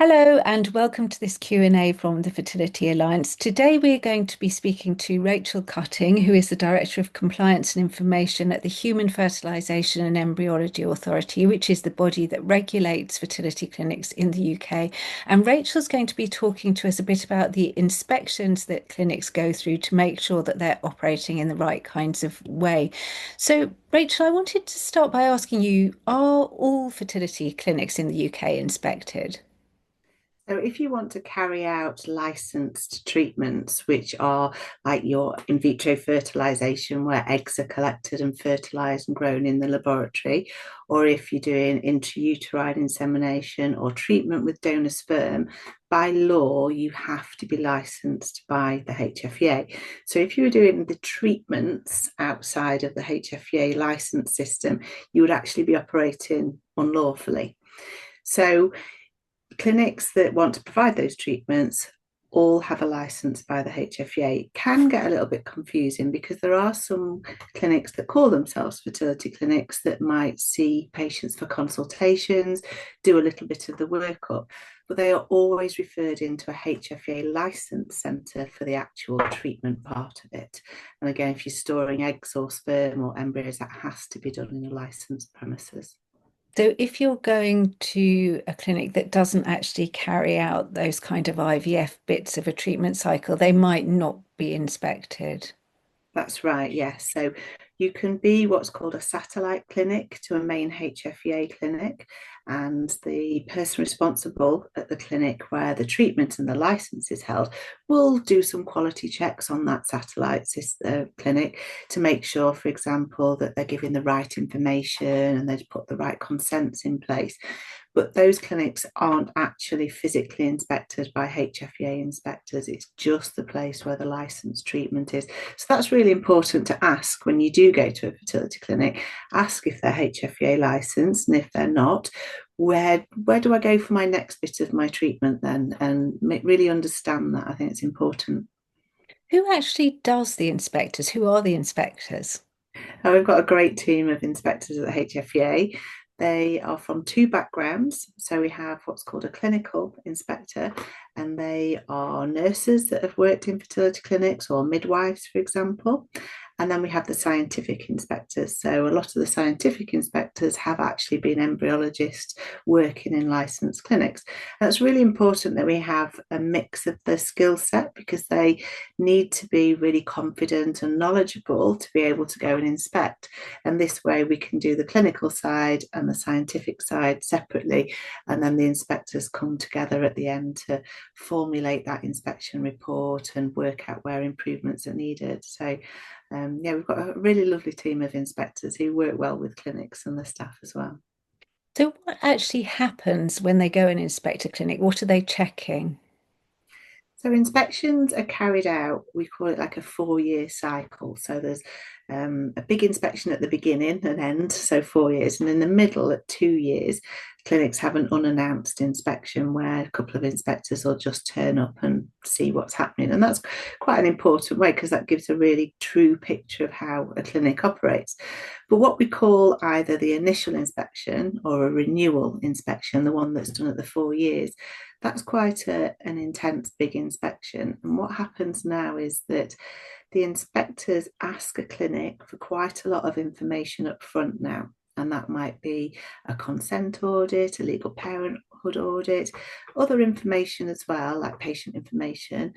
Hello and welcome to this Q&A from the Fertility Alliance. Today we're going to be speaking to Rachel Cutting, who is the Director of Compliance and Information at the Human Fertilisation and Embryology Authority, which is the body that regulates fertility clinics in the UK. And Rachel's going to be talking to us a bit about the inspections that clinics go through to make sure that they're operating in the right kinds of way. So, Rachel, I wanted to start by asking you, are all fertility clinics in the UK inspected? So, if you want to carry out licensed treatments, which are like your in vitro fertilization, where eggs are collected and fertilized and grown in the laboratory, or if you're doing intrauterine insemination or treatment with donor sperm, by law, you have to be licensed by the HFEA. So, if you were doing the treatments outside of the HFEA license system, you would actually be operating unlawfully. So, clinics that want to provide those treatments all have a license by the HFEA. It can get a little bit confusing because there are some clinics that call themselves fertility clinics that might see patients for consultations, do a little bit of the workup, but they are always referred into a HFEA license centre for the actual treatment part of it. And again, if you're storing eggs or sperm or embryos, that has to be done in a licensed premises. So if you're going to a clinic that doesn't actually carry out those kind of IVF bits of a treatment cycle, they might not be inspected. That's right, yes. So you can be what's called a satellite clinic to a main HFEA clinic, and the person responsible at the clinic where the treatment and the license is held will do some quality checks on that satellite clinic to make sure, for example, that they're giving the right information and they've put the right consents in place. But those clinics aren't actually physically inspected by HFEA inspectors. It's just the place where the licensed treatment is. So that's really important to ask when you do go to a fertility clinic. Ask if they're HFEA licensed, and if they're not, where do I go for my next bit of my treatment then? And really understand that. I think it's important. Who actually does the inspectors? Who are the inspectors? We've got a great team of inspectors at the HFEA. They are from two backgrounds. So we have what's called a clinical inspector, and they are nurses that have worked in fertility clinics or midwives, for example. And then we have the scientific inspectors. So a lot of the scientific inspectors have actually been embryologists working in licensed clinics. And it's really important that we have a mix of the skill set because they need to be really confident and knowledgeable to be able to go and inspect. And this way we can do the clinical side and the scientific side separately. And then the inspectors come together at the end to formulate that inspection report and work out where improvements are needed. So yeah, we've got a really lovely team of inspectors who work well with clinics and the staff as well. So what actually happens when they go and inspect a clinic? What are they checking? So inspections are carried out, we call it like a 4 year cycle. So there's a big inspection at the beginning and end, so 4 years. And in the middle, at 2 years, clinics have an unannounced inspection where a couple of inspectors will just turn up and see what's happening. And that's quite an important way because that gives a really true picture of how a clinic operates. But what we call either the initial inspection or a renewal inspection, the one that's done at the 4 years, that's quite an intense big inspection. And what happens now is that the inspectors ask a clinic for quite a lot of information up front now. And that might be a consent audit, a legal parenthood audit, other information as well, like patient information,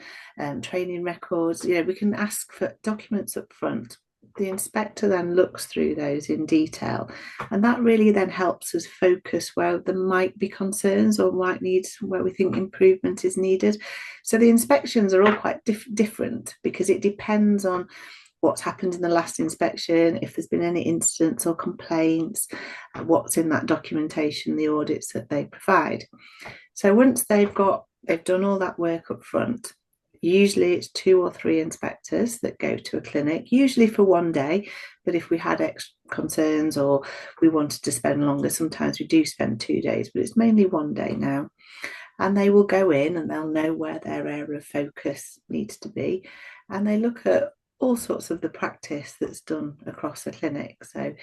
training records. We can ask for documents up front. The inspector then looks through those in detail, and that really then helps us focus where there might be concerns or might need where we think improvement is needed. So the inspections are all quite different because it depends on what's happened in the last inspection, if there's been any incidents or complaints, what's in that documentation, the audits that they provide. So once they've done all that work up front, usually it's 2 or 3 inspectors that go to a clinic, usually for one day. But if we had extra concerns or we wanted to spend longer, sometimes we do spend 2 days, but it's mainly one day now. And they will go in and they'll know where their area of focus needs to be. And they look at all sorts of the practice that's done across the clinic. So,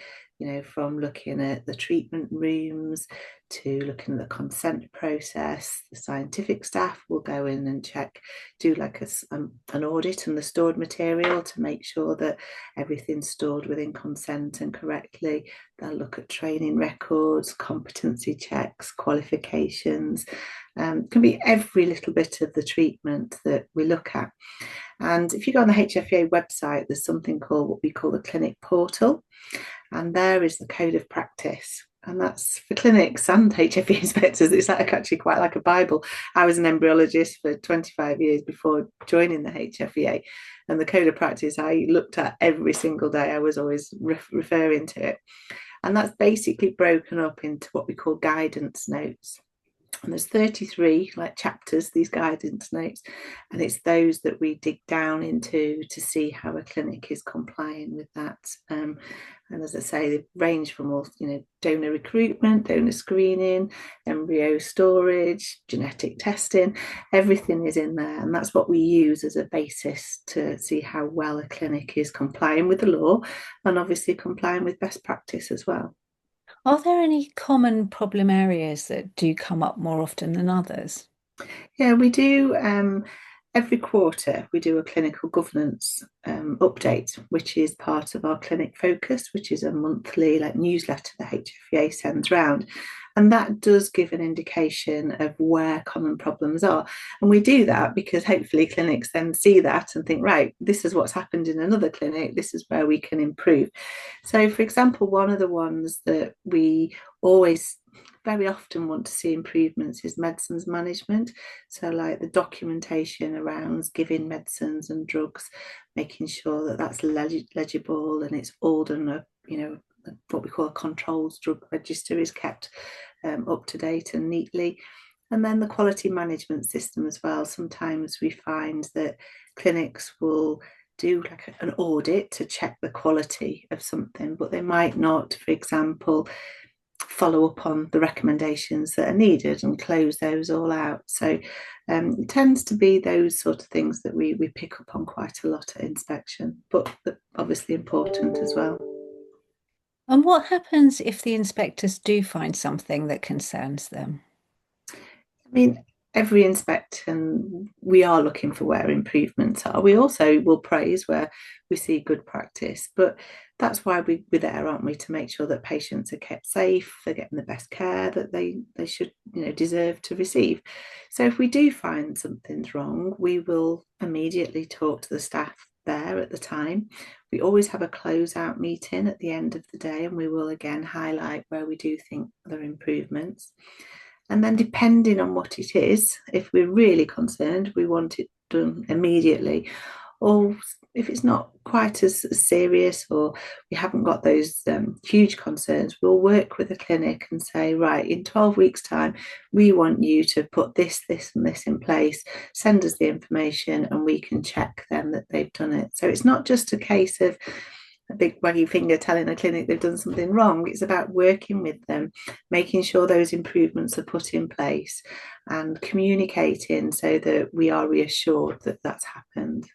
from looking at the treatment rooms to looking at the consent process. The scientific staff will go in and check, do like an audit on the stored material to make sure that everything's stored within consent and correctly. They'll look at training records, competency checks, qualifications. Can be every little bit of the treatment that we look at. And if you go on the HFEA website, there's something called what we call the clinic portal. And there is the code of practice. And that's for clinics and HFE inspectors. It's like actually quite like a Bible. I was an embryologist for 25 years before joining the HFEA. And the code of practice I looked at every single day. I was always referring to it. And that's basically broken up into what we call guidance notes. And there's 33 like chapters, these guidance notes, and it's those that we dig down into to see how a clinic is complying with that. And as I say, they range from all, donor recruitment, donor screening, embryo storage, genetic testing, everything is in there. And that's what we use as a basis to see how well a clinic is complying with the law and obviously complying with best practice as well. Are there any common problem areas that do come up more often than others? Yeah, we do. Every quarter, we do a clinical governance update, which is part of our clinic focus, which is a monthly newsletter the HFEA sends round. And that does give an indication of where common problems are. And we do that because hopefully clinics then see that and think, right, this is what's happened in another clinic, this is where we can improve. So, for example, one of the ones that we always very often want to see improvements is medicines management. So like the documentation around giving medicines and drugs, making sure that that's legible and it's all done, what we call a controls drug register is kept up to date and neatly. And then the quality management system as well. Sometimes we find that clinics will do like an audit to check the quality of something, but they might not, for example, follow up on the recommendations that are needed and close those all out. So it tends to be those sort of things that we pick up on quite a lot at inspection, but obviously important as well. And what happens if the inspectors do find something that concerns them? I mean, every inspection, we are looking for where improvements are. We also will praise where we see good practice, but that's why we're there, aren't we, to make sure that patients are kept safe, they're getting the best care that they should, deserve to receive. So if we do find something's wrong, we will immediately talk to the staff there at the time. We always have a closeout meeting at the end of the day, and we will again highlight where we do think there are improvements. And then depending on what it is, if we're really concerned, we want it done immediately. Or if it's not quite as serious or we haven't got those huge concerns, we'll work with the clinic and say, right, in 12 weeks' time, we want you to put this, this, and this in place, send us the information, and we can check then that they've done it. So it's not just a case of a big waggy finger telling a clinic they've done something wrong. It's about working with them, making sure those improvements are put in place and communicating so that we are reassured that that's happened.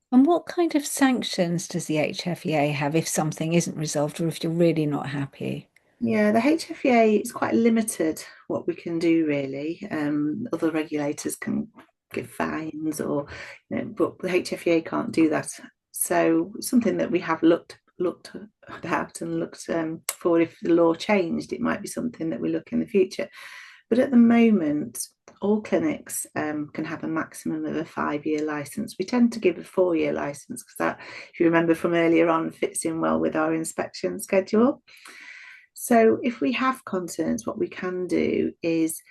And what kind of sanctions does the HFEA have if something isn't resolved or if you're really not happy? Yeah, the HFEA is quite limited what we can do really. Other regulators can give fines but the HFEA can't do that. So something that we have looked about and looked for, if the law changed, it might be something that we look in the future. But at the moment, all clinics can have a maximum of a 5-year license. We tend to give a 4-year license because that, if you remember from earlier on, fits in well with our inspection schedule. So if we have concerns, what we can do is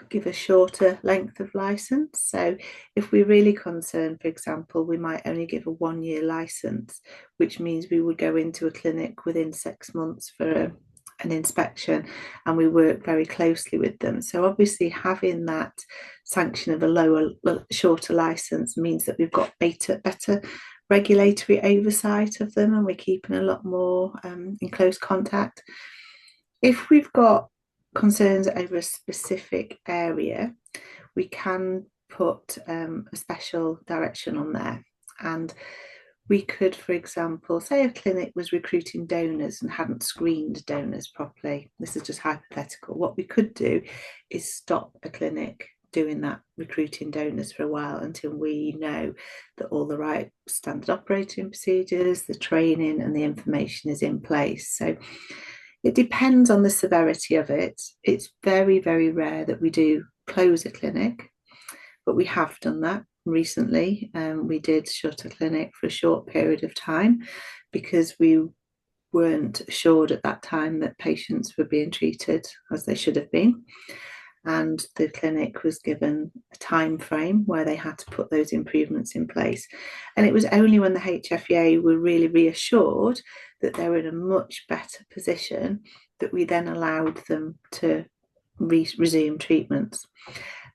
give a shorter length of license. So if we're really concerned, for example, we might only give a 1-year license, which means we would go into a clinic within 6 months for an inspection, and we work very closely with them. So obviously having that sanction of a shorter license means that we've got better regulatory oversight of them, and we're keeping a lot more in close contact. If we've got concerns over a specific area, we can put a special direction on there. And We could, for example, say a clinic was recruiting donors and hadn't screened donors properly. This is just hypothetical. What we could do is stop a clinic doing that, recruiting donors for a while until we know that all the right standard operating procedures, the training, and the information is in place. So it depends on the severity of it. It's very, very rare that we do close a clinic, but we have done that recently. We did shut a clinic for a short period of time because we weren't assured at that time that patients were being treated as they should have been. And the clinic was given a time frame where they had to put those improvements in place. And it was only when the HFEA were really reassured that they were in a much better position that we then allowed them to resume treatments.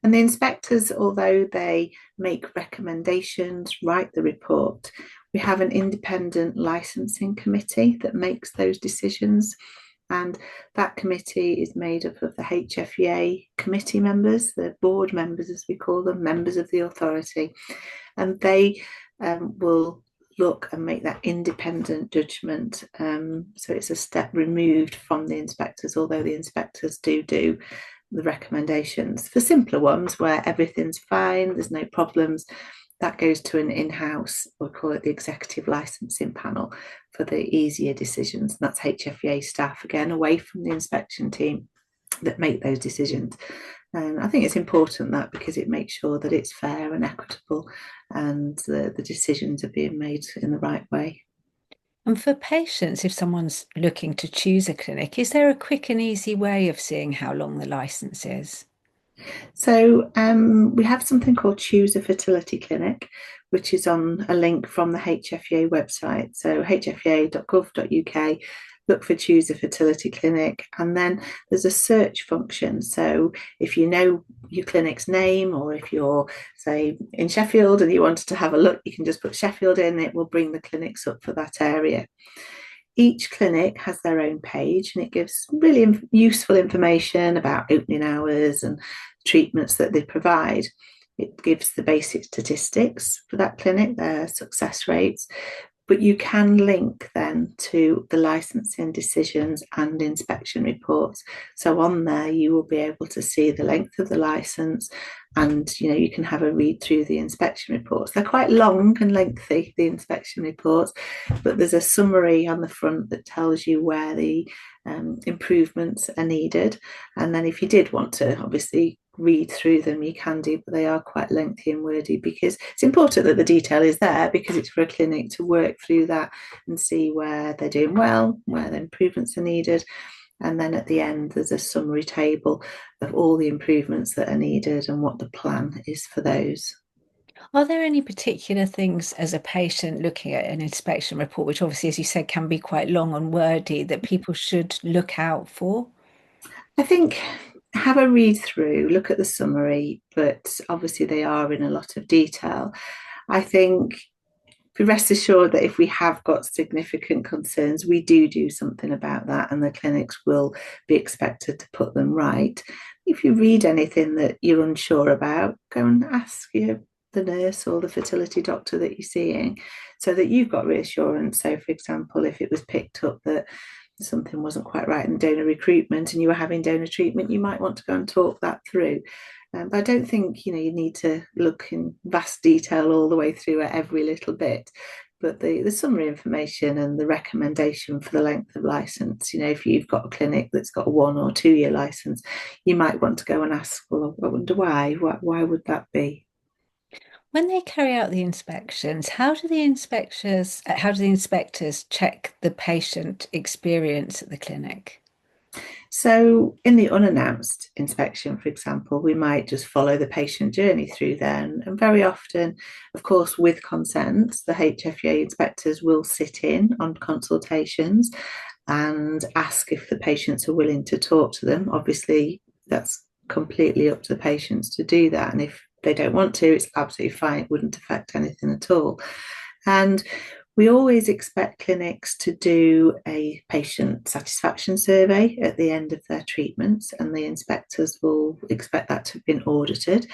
And the inspectors, although they make recommendations, write the report, we have an independent licensing committee that makes those decisions. And that committee is made up of the HFEA committee members, the board members, as we call them, members of the authority. And they will look and make that independent judgment. So it's a step removed from the inspectors, although the inspectors do the recommendations. For simpler ones where everything's fine, there's no problems, that goes to an in-house, we'll call it the executive licensing panel for the easier decisions. And that's HFEA staff, again, away from the inspection team that make those decisions. And I think it's important that because it makes sure that it's fair and equitable and the decisions are being made in the right way. And for patients, if someone's looking to choose a clinic, is there a quick and easy way of seeing how long the license is? So we have something called Choose a Fertility Clinic, which is on a link from the HFEA website. So hfea.gov.uk, look for Choose a Fertility Clinic, and then there's a search function. So if you know your clinic's name, or if you're, say, in Sheffield and you wanted to have a look, you can just put Sheffield in, it will bring the clinics up for that area. Each clinic has their own page and it gives really useful information about opening hours and treatments that they provide. It gives the basic statistics for that clinic, their success rates, but you can link then to the licensing decisions and inspection reports. So on there, you will be able to see the length of the license, and you can have a read through the inspection reports. They're quite long and lengthy, the inspection reports, but there's a summary on the front that tells you where the improvements are needed. And then if you did want to obviously read through them, you can do, but they are quite lengthy and wordy because it's important that the detail is there, because it's for a clinic to work through that and see where they're doing well, where the improvements are needed. And then at the end, there's a summary table of all the improvements that are needed and what the plan is for those. Are there any particular things as a patient looking at an inspection report, which obviously, as you said, can be quite long and wordy, that people should look out for? I think have a read through, look at the summary, but obviously they are in a lot of detail. I think be rest assured that if we have got significant concerns, we do something about that, and the clinics will be expected to put them right. If you read anything that you're unsure about, go and ask the nurse or the fertility doctor that you're seeing, so that you've got reassurance. So, for example, if it was picked up that something wasn't quite right in donor recruitment and you were having donor treatment, you might want to go and talk that through. But I don't think you need to look in vast detail all the way through at every little bit. But the summary information and the recommendation for the length of license, if you've got a clinic that's got a 1 or 2 year license, you might want to go and ask, well, I wonder why? Why would that be? When they carry out the inspections, how do the inspectors check the patient experience at the clinic? So, in the unannounced inspection, for example, we might just follow the patient journey through then. And very often, of course, with consent, the HFEA inspectors will sit in on consultations and ask if the patients are willing to talk to them. Obviously, that's completely up to the patients to do that. And if they don't want to, it's absolutely fine. It wouldn't affect anything at all. And we always expect clinics to do a patient satisfaction survey at the end of their treatments, and the inspectors will expect that to have been audited.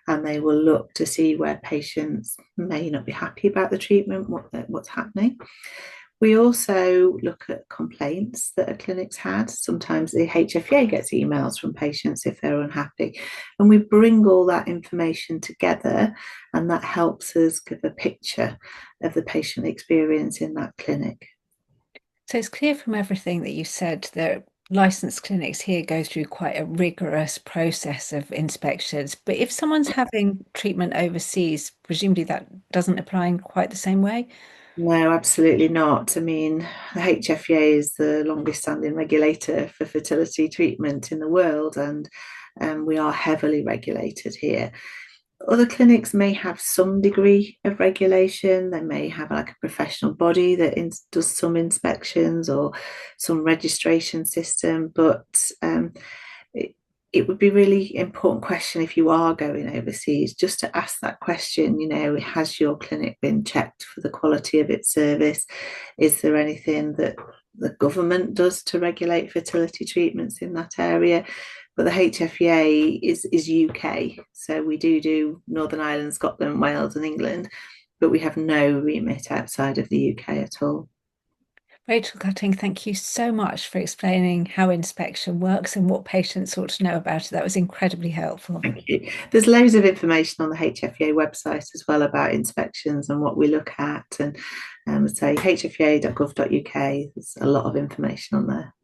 and they will look to see where patients may not be happy about the treatment, what's happening. We also look at complaints that a clinic's had. Sometimes the HFEA gets emails from patients if they're unhappy. And we bring all that information together, and that helps us give a picture of the patient experience in that clinic. So it's clear from everything that you said that licensed clinics here go through quite a rigorous process of inspections. But if someone's having treatment overseas, presumably that doesn't apply in quite the same way. No, absolutely not. I mean, the HFEA is the longest standing regulator for fertility treatment in the world, and we are heavily regulated here. Other clinics may have some degree of regulation. They may have like a professional body that does some inspections or some registration system, but it, it would be really important question if you are going overseas, just to ask that question, has your clinic been checked for the quality of its service? Is there anything that the government does to regulate fertility treatments in that area? But the HFEA is UK, so we do Northern Ireland, Scotland, Wales, and England, but we have no remit outside of the UK at all. Rachel Cutting, thank you so much for explaining how inspection works and what patients ought to know about it. That was incredibly helpful. Thank you. There's loads of information on the HFEA website as well about inspections and what we look at, and say hfea.gov.uk. There's a lot of information on there.